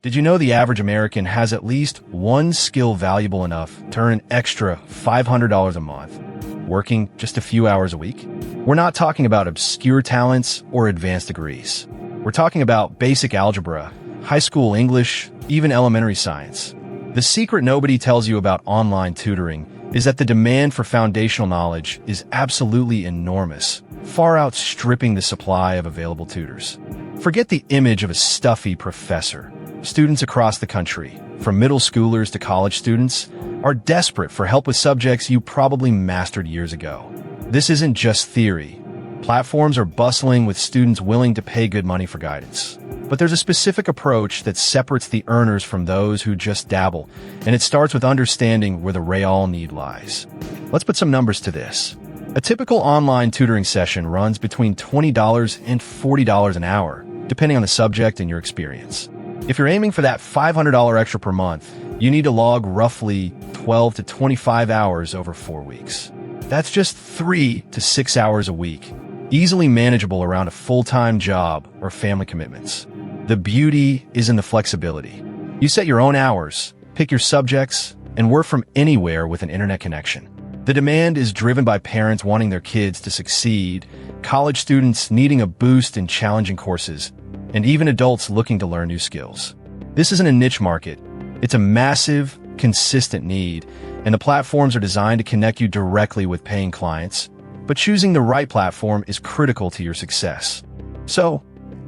Did you know the average American has at least one skill valuable enough to earn an extra $500 a month, working just a few hours a week? We're not talking about obscure talents or advanced degrees. We're talking about basic algebra, high school English, even elementary science. The secret nobody tells you about online tutoring is that the demand for foundational knowledge is absolutely enormous, far outstripping the supply of available tutors. Forget the image of a stuffy professor. Students across the country, from middle schoolers to college students, are desperate for help with subjects you probably mastered years ago. This isn't just theory. Platforms are bustling with students willing to pay good money for guidance. But there's a specific approach that separates the earners from those who just dabble, and it starts with understanding where the real need lies. Let's put some numbers to this. A typical online tutoring session runs between $20 and $40 an hour, depending on the subject and your experience. If you're aiming for that $500 extra per month, you need to log roughly 12 to 25 hours over 4 weeks. That's just 3 to 6 hours a week, easily manageable around a full-time job or family commitments. The beauty is in the flexibility. You set your own hours, pick your subjects, and work from anywhere with an internet connection. The demand is driven by parents wanting their kids to succeed, college students needing a boost in challenging courses, and even adults looking to learn new skills. This isn't a niche market. It's a massive, consistent need, and the platforms are designed to connect you directly with paying clients. But choosing the right platform is critical to your success. So,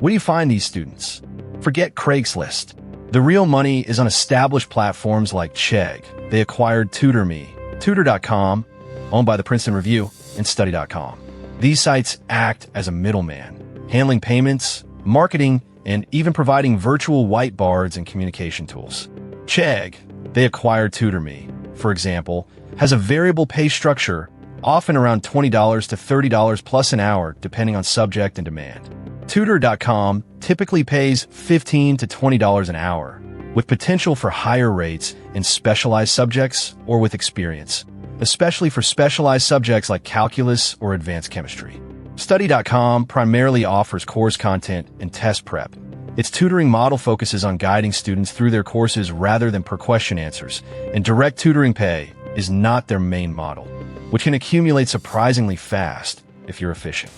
where do you find these students? Forget Craigslist. The real money is on established platforms like Chegg. They acquired TutorMe, Tutor.com, owned by the Princeton Review, and Study.com. These sites act as a middleman, handling payments, marketing, and even providing virtual whiteboards and communication tools. Chegg, they acquired TutorMe, for example, has a variable pay structure, often around $20 to $30 plus an hour, depending on subject and demand. Tutor.com typically pays $15 to $20 an hour, with potential for higher rates in specialized subjects or with experience, especially for specialized subjects like calculus or advanced chemistry. Study.com primarily offers course content and test prep. Its tutoring model focuses on guiding students through their courses rather than per question answers, and direct tutoring pay is not their main model, which can accumulate surprisingly fast if you're efficient.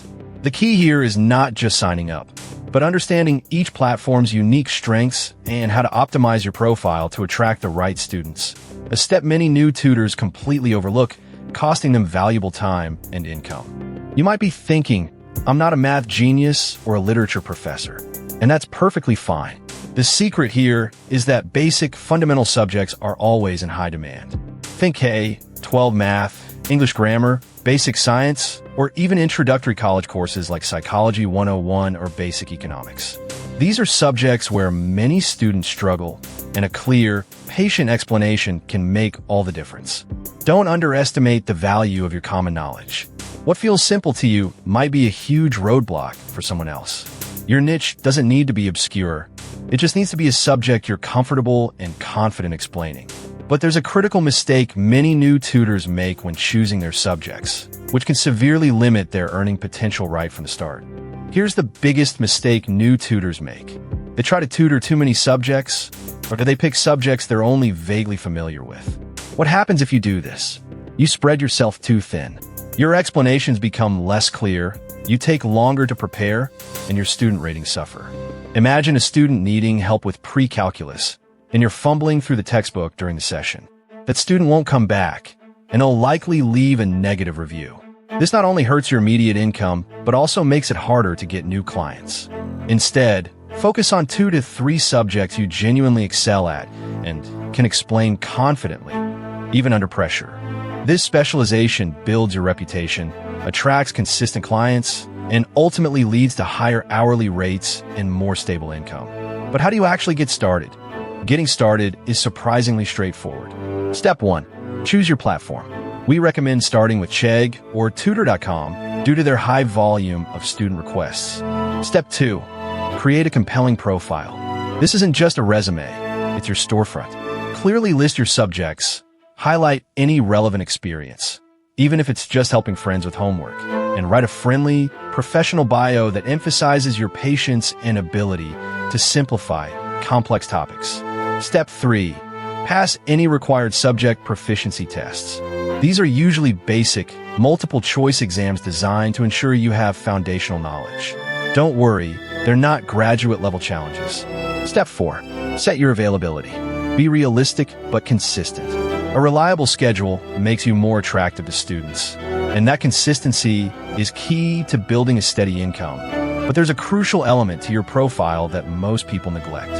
The key here is not just signing up, but understanding each platform's unique strengths and how to optimize your profile to attract the right students, a step many new tutors completely overlook, costing them valuable time and income. You might be thinking, I'm not a math genius or a literature professor, and that's perfectly fine. The secret here is that basic, fundamental subjects are always in high demand. Think K-12 math, English grammar, basic science, or even introductory college courses like Psychology 101 or Basic Economics. These are subjects where many students struggle, and a clear, patient explanation can make all the difference. Don't underestimate the value of your common knowledge. What feels simple to you might be a huge roadblock for someone else. Your niche doesn't need to be obscure. It just needs to be a subject you're comfortable and confident explaining. But there's a critical mistake many new tutors make when choosing their subjects, which can severely limit their earning potential right from the start. Here's the biggest mistake new tutors make. They try to tutor too many subjects, or do they pick subjects they're only vaguely familiar with? What happens if you do this? You spread yourself too thin. Your explanations become less clear, you take longer to prepare, and your student ratings suffer. Imagine a student needing help with pre-calculus, and you're fumbling through the textbook during the session. That student won't come back, and they'll likely leave a negative review. This not only hurts your immediate income, but also makes it harder to get new clients. Instead, focus on 2 to 3 subjects you genuinely excel at and can explain confidently, even under pressure. This specialization builds your reputation, attracts consistent clients, and ultimately leads to higher hourly rates and more stable income. But how do you actually get started? Getting started is surprisingly straightforward. Step 1. Choose your platform. We recommend starting with Chegg or Tutor.com due to their high volume of student requests. Step 2. Create a compelling profile. This isn't just a resume, it's your storefront. Clearly list your subjects, highlight any relevant experience, even if it's just helping friends with homework, and write a friendly, professional bio that emphasizes your patience and ability to simplify complex topics. Step 3. Pass any required subject proficiency tests. These are usually basic, multiple-choice exams designed to ensure you have foundational knowledge. Don't worry, they're not graduate-level challenges. Step 4. Set your availability. Be realistic but consistent. A reliable schedule makes you more attractive to students, and that consistency is key to building a steady income. But there's a crucial element to your profile that most people neglect.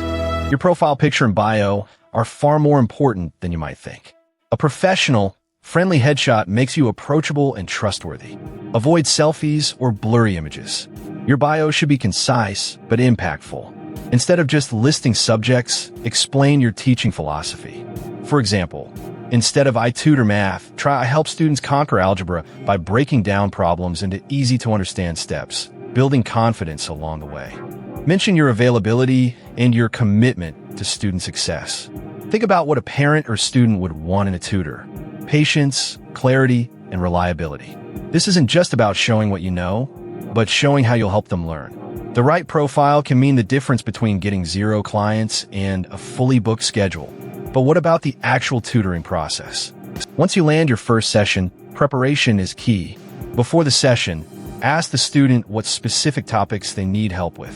Your profile picture and bio are far more important than you might think. A professional, friendly headshot makes you approachable and trustworthy. Avoid selfies or blurry images. Your bio should be concise but impactful. Instead of just listing subjects, explain your teaching philosophy. For example, instead of "I tutor math," try "I help students conquer algebra" by breaking down problems into easy-to-understand steps, building confidence along the way. Mention your availability and your commitment to student success. Think about what a parent or student would want in a tutor: patience, clarity, and reliability. This isn't just about showing what you know, but showing how you'll help them learn. The right profile can mean the difference between getting 0 clients and a fully booked schedule. But what about the actual tutoring process? Once you land your first session, preparation is key. Before the session, ask the student what specific topics they need help with.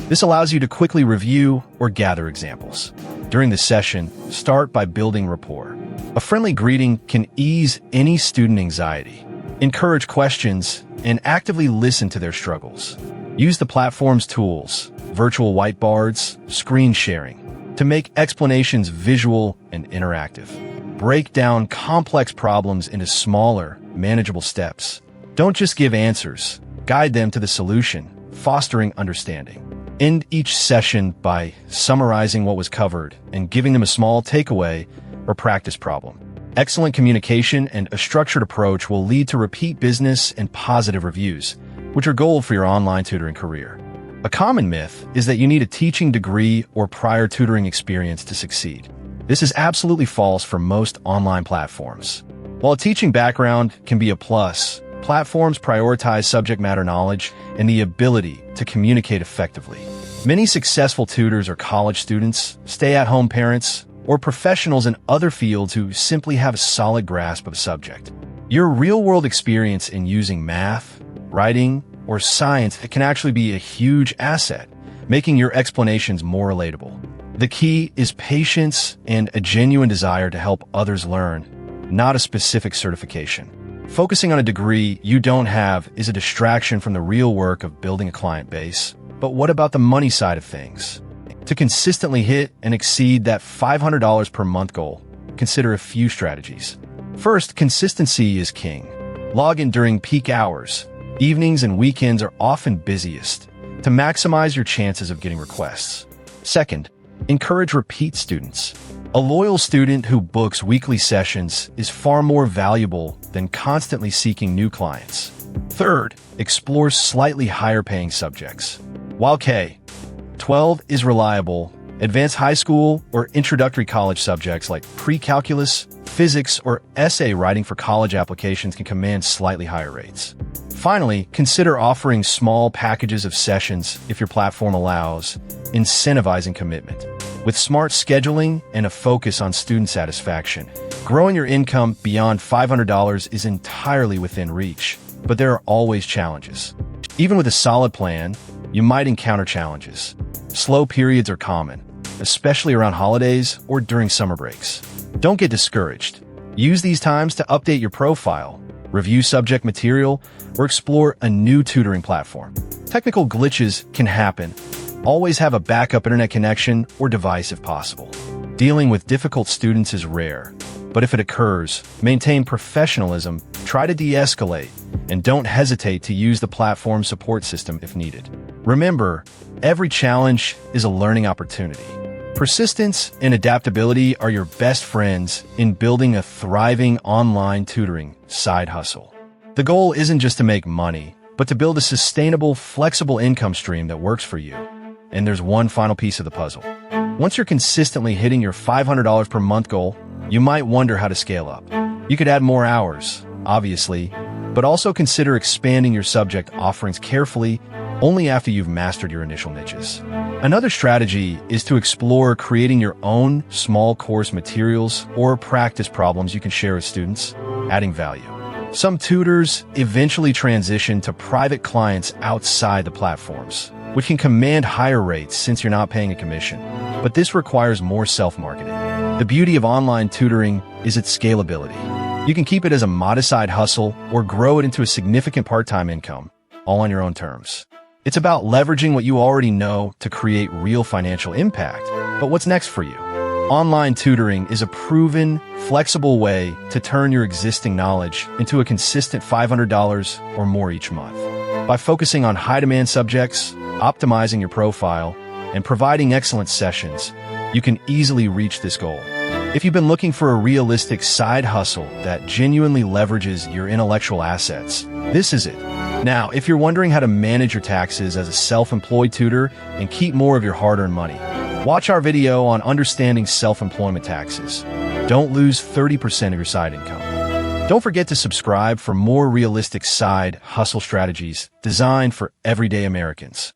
This allows you to quickly review or gather examples. During the session, start by building rapport. A friendly greeting can ease any student anxiety. Encourage questions and actively listen to their struggles. Use the platform's tools, virtual whiteboards, screen sharing, to make explanations visual and interactive. Break down complex problems into smaller, manageable steps. Don't just give answers, guide them to the solution, fostering understanding. End each session by summarizing what was covered and giving them a small takeaway or practice problem. Excellent communication and a structured approach will lead to repeat business and positive reviews, which are gold for your online tutoring career. A common myth is that you need a teaching degree or prior tutoring experience to succeed. This is absolutely false for most online platforms. While a teaching background can be a plus, platforms prioritize subject matter knowledge and the ability to communicate effectively. Many successful tutors are college students, stay-at-home parents, or professionals in other fields who simply have a solid grasp of a subject. Your real-world experience in using math, writing, or science can actually be a huge asset, making your explanations more relatable. The key is patience and a genuine desire to help others learn, not a specific certification. Focusing on a degree you don't have is a distraction from the real work of building a client base. But what about the money side of things? To consistently hit and exceed that $500 per month goal, consider a few strategies. First, consistency is king. Log in during peak hours. Evenings and weekends are often busiest to maximize your chances of getting requests. Second, encourage repeat students. A loyal student who books weekly sessions is far more valuable than constantly seeking new clients. Third, explore slightly higher paying subjects. While K-12 is reliable, advanced high school or introductory college subjects like pre-calculus, physics, or essay writing for college applications can command slightly higher rates. Finally, consider offering small packages of sessions if your platform allows, incentivizing commitment. With smart scheduling and a focus on student satisfaction, growing your income beyond $500 is entirely within reach, but there are always challenges. Even with a solid plan, you might encounter challenges. Slow periods are common, especially around holidays or during summer breaks. Don't get discouraged. Use these times to update your profile, review subject material, or explore a new tutoring platform. Technical glitches can happen. Always have a backup internet connection or device if possible. Dealing with difficult students is rare, but if it occurs, maintain professionalism, try to de-escalate, and don't hesitate to use the platform support system if needed. Remember, every challenge is a learning opportunity. Persistence and adaptability are your best friends in building a thriving online tutoring side hustle. The goal isn't just to make money, but to build a sustainable, flexible income stream that works for you. And there's one final piece of the puzzle. Once you're consistently hitting your $500 per month goal, you might wonder how to scale up. You could add more hours, obviously, but also consider expanding your subject offerings carefully only after you've mastered your initial niches. Another strategy is to explore creating your own small course materials or practice problems you can share with students, adding value. Some tutors eventually transition to private clients outside the platforms, which can command higher rates since you're not paying a commission. But this requires more self-marketing. The beauty of online tutoring is its scalability. You can keep it as a modest side hustle or grow it into a significant part-time income, all on your own terms. It's about leveraging what you already know to create real financial impact. But what's next for you? Online tutoring is a proven, flexible way to turn your existing knowledge into a consistent $500 or more each month. By focusing on high-demand subjects, optimizing your profile, and providing excellent sessions, you can easily reach this goal. If you've been looking for a realistic side hustle that genuinely leverages your intellectual assets, this is it. Now, if you're wondering how to manage your taxes as a self-employed tutor and keep more of your hard-earned money, watch our video on understanding self-employment taxes. Don't lose 30% of your side income. Don't forget to subscribe for more realistic side hustle strategies designed for everyday Americans.